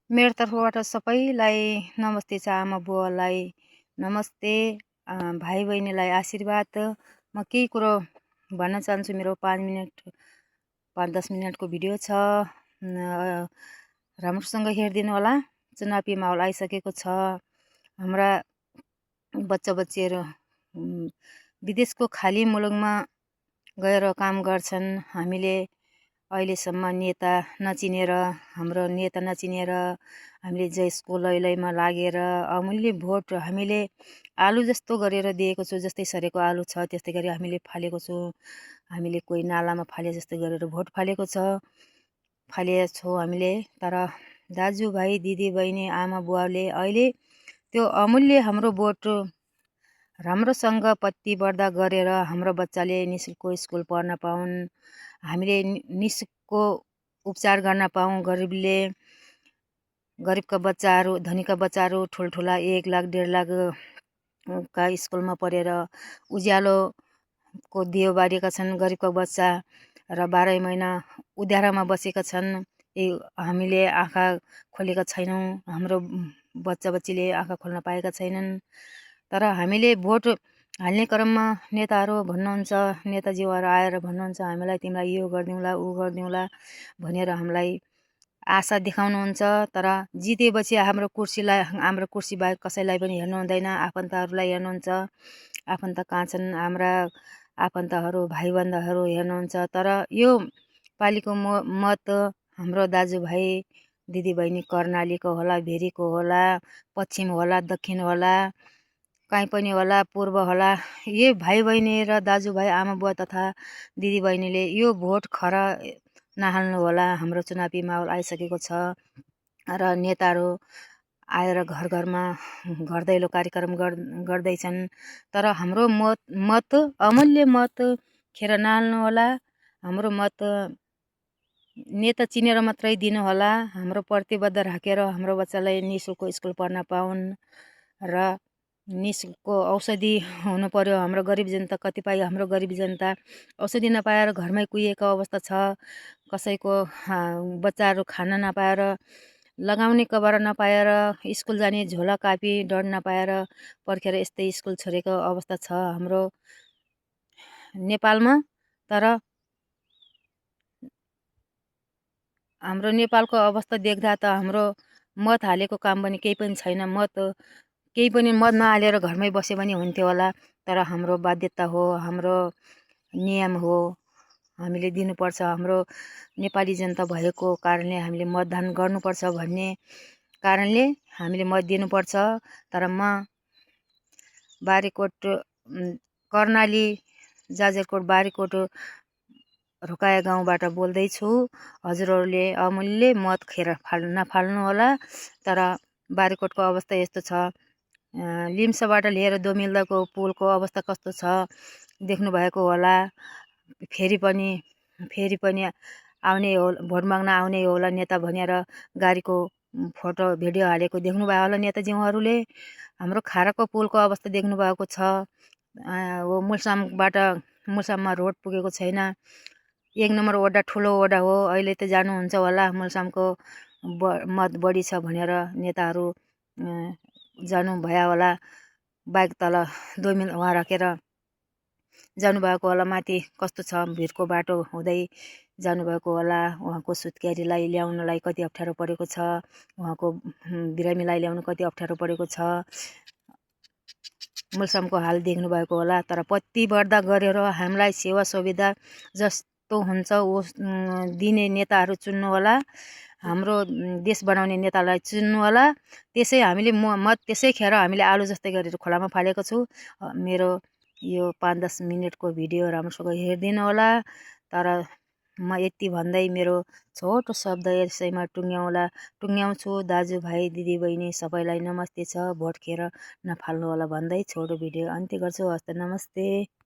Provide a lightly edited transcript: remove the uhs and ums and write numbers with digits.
मेरो तर्फबाट सबैलाई नमस्ते छ। आमा बुवालाई नमस्ते, भाइ बहिनीलाई आशीर्वाद। म केही कुरो भन्न चाहन्छु। मेरो 5-10 मिनटको भिडियो छ। राम्रोसँग हेरिदिनु होला। चुनावी माहौल आइसकेको छ। हाम्रा बच्चा बच्चीहरू विदेशको खाली मुलुकमा गएर काम गर्छन्। हामीले अहिलेसम्म नेता नचिनेर, हाम्रो नेता नचिनेर हामीले जसको लैलैमा लागेर अमूल्य भोट हामीले आलु जस्तो गरेर दिएको छु। जस्तै सरेको आलु छ त्यस्तै गरी हामीले फालेको छु। हामीले कोही नालामा फाले जस्तै गरेर भोट फालेको छौँ हामीले। तर दाजुभाइ दिदीबहिनी आमा बुवाले अहिले त्यो अमूल्य हाम्रो भोट राम्रोसँग प्रतिबद्ध गरेर हाम्रो बच्चाले निशुल्क स्कुल पढ्न पाउन्, हामीले निशुल्क उपचार गर्न पाऊँ। गरिबका बच्चाहरू, धनीका बच्चाहरू ठुल्ठुला 1 लाख 1.5 लाख का स्कुलमा पढेर उज्यालोको दियो बारेका छन्। गरिबका बच्चा र 12 महिना उध्यारोमा बसेका छन्। हामीले आँखा खोलेका छैनौँ। हाम्रो बच्चा बच्चीले आँखा खोल्न पाएका छैनन्। तर हामीले भोट हाल्ने क्रममा नेताहरू भन्नुहुन्छ, नेताजीहरू आएर भन्नुहुन्छ हामीलाई तिमीलाई यो गरिदिउँला ऊ गरिदिउँला भनेर हामीलाई आशा देखाउनुहुन्छ। तर जितेपछि हाम्रो कुर्सी बाहेक कसैलाई पनि हेर्नु हुँदैन। आफन्तहरूलाई हेर्नुहुन्छ। आफन्त कहाँ छन्? हाम्रा आफन्तहरू भाइबन्धहरू हेर्नुहुन्छ। तर यो पालिको मत हाम्रो दाजुभाइ दिदीबहिनी कर्णालीको होला, भेरीको होला, पश्चिम होला, दक्षिण होला, कहीँ पनि होला, पूर्व होला, यो भाइ बहिनी र दाजुभाइ आमा बुवा तथा दिदीबहिनीले यो भोट खरा नहाल्नु होला। हाम्रो चुनावी माहौल आइसकेको छ र नेताहरू आएर घर घरमा घर दैलो कार्यक्रम गर्दैछन्। तर हाम्रो मत अमूल्य मत खेर नहाल्नु होला। हाम्रो मत नेता चिनेर मात्रै दिनु होला। हाम्रो प्रतिबद्ध राखेर हाम्रो बच्चालाई निशुल्क स्कुल पढ्न पाउन् र निशुल्क औषधि हुनु पर्यो। हाम्रो गरिब जनता, कतिपय हाम्रो गरिब जनता औषधि नपाएर घरमै कुहिएको अवस्था छ। कसैको बच्चाहरू खान नपाएर, लगाउने कपडा नपाएर, स्कुल जाने झोला कापी डर नपाएर पर्खेर यस्तै स्कुल छोडेको अवस्था छ हाम्रो नेपालमा। तर हाम्रो नेपालको अवस्था देख्दा त हाम्रो मत हालेको काम पनि केही पनि छैन। केही पनि मत नहालेर घरमै बसे पनि हुन्थ्यो होला। तर हाम्रो बाध्यता हो, हाम्रो नियम हो, हामीले दिनुपर्छ। हाम्रो नेपाली जनता भएको कारणले हामीले मतदान गर्नुपर्छ भन्ने कारणले हामीले मत दिनुपर्छ। तर म बारीकोट कर्णाली जाजरकोट बारीकोट रोकाया गाउँबाट बोल्दैछु। हजुरहरूले अमूल्य मत खेर नफाल्नु होला। तर बारीकोटको अवस्था यस्तो छ। लिम्साबाट लिएर दोमिल्दाको पुलको अवस्था कस्तो छ देख्नुभएको होला। फेरि पनि आउने हो, भोट माग्न आउने होला नेता भनेर गाडीको फोटो भिडियो हालेको देख्नुभयो होला नेताजीहरूले। हाम्रो खाराको पुलको अवस्था देख्नुभएको छ। मुलसाममा रोड पुगेको छैन। 1 नम्बर वडा ठुलो वडा हो। अहिले त जानुहुन्छ होला, मुलसामको मत बढी छ भनेर नेताहरू जानुभयो होला। बाइक तल 2 मिल वहाँ राखेर जानुभएको होला। माथि कस्तो छ, भिरको बाटो हुँदै जानुभएको होला। उहाँको सुत्केरीलाई ल्याउनलाई कति अप्ठ्यारो परेको छ। उहाँको बिरामीलाई ल्याउनु कति अप्ठ्यारो परेको छ। मुलसामको हाल देख्नुभएको होला। तर प्रतिबद्ध गरेर हामीलाई सेवा सुविधा जस्तो हुन्छ दिने नेताहरू चुन्नु होला। हाम्रो देश बनाउने नेतालाई चुन्नु होला। त्यसै हामीले मत त्यसै खेर हामीले आलु जस्तै गरेर खोलामा फालेको छु। मेरो यो 5-10 मिनटको भिडियो राम्रोसँग हेरिदिनु होला। तर म यति भन्दै मेरो छोटो शब्द यसैमा टुङ्ग्याउँछु। दाजुभाइ दिदीबहिनी सबैलाई नमस्ते छ। भोट खेर नफाल्नु होला भन्दै छोटो भिडियो अन्त्य गर्छु। हस्त, नमस्ते।